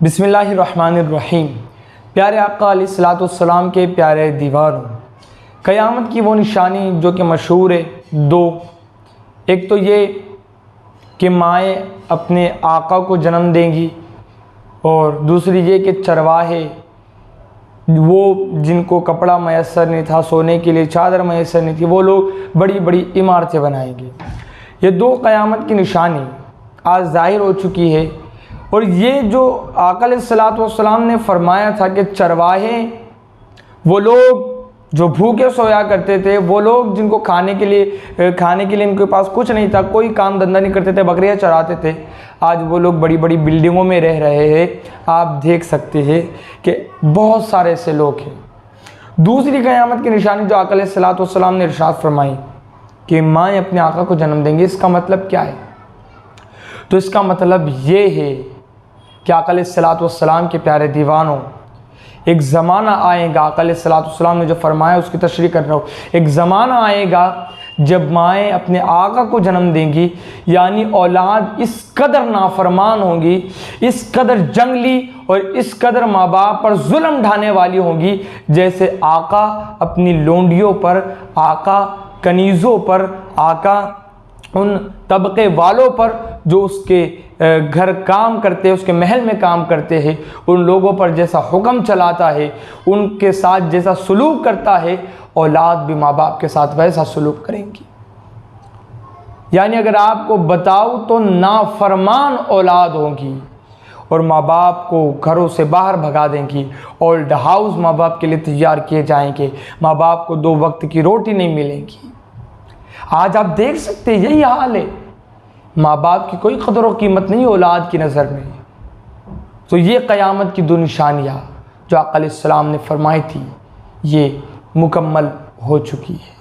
बिस्मिल्लाहिर्रहमानिर्रहीम। प्यारे आका अलैहिस्सलाम के प्यारे दीवारों, क़यामत की वो निशानी जो कि मशहूर है दो। एक तो ये कि माएँ अपने आका को जन्म देंगी, और दूसरी ये कि चरवाहे वो जिनको कपड़ा मैसर नहीं था, सोने के लिए चादर मैसर नहीं थी, वो लोग बड़ी बड़ी इमारतें बनाएंगे। ये दो क़यामत की निशानी आज ज़ाहिर हो चुकी है। और ये जो आका अलैहिस्सलाम ने फरमाया था कि चरवाहे वो लोग जो भूखे सोया करते थे, वो लोग जिनको खाने के लिए इनके पास कुछ नहीं था, कोई काम धंधा नहीं करते थे, बकरियां चराते थे, आज वो लोग बड़ी बड़ी बिल्डिंगों में रह रहे हैं। आप देख सकते हैं कि बहुत सारे ऐसे लोग हैं। दूसरी क़यामत की निशानी जो आका अलैहिस्सलाम ने इरशाद फरमाई कि माएँ अपने आका को जन्म देंगी, इसका मतलब क्या है? तो इसका मतलब ये है कि आका अलैहिस्सलाम के प्यारे दीवानों, एक ज़माना आएगा, आका अलैहिस्सलाम ने जो फरमाया उसकी तशरीह कर रहा हूँ, एक ज़माना आएगा जब माएँ अपने आका को जन्म देंगी, यानी औलाद इस कदर नाफरमान होंगी, इस कदर जंगली और इस कदर माँ बाप पर जुल्म ढाने वाली होंगी, जैसे आका अपनी लोंडियों पर, आका कनीज़ों पर, आका उन तबके वालों पर जो उसके घर काम करते हैं, उसके महल में काम करते हैं, उन लोगों पर जैसा हुक्म चलाता है, उनके साथ जैसा सलूक करता है, औलाद भी माँ बाप के साथ वैसा सलूक करेंगी। यानी अगर आपको बताऊँ तो नाफरमान औलाद होंगी और माँ बाप को घरों से बाहर भगा देंगी। ओल्ड हाउस माँ बाप के लिए तैयार किए जाएंगे, माँ बाप को दो वक्त की रोटी नहीं मिलेगी। आज आप देख सकते हैं यही हाल है। माँ बाप की कोई कदर व कीमत नहीं औलाद की नज़र में। तो ये क़यामत की दो निशानियाँ जो आका अलैहिस्सलाम ने फरमाई थी, ये मुकम्मल हो चुकी है।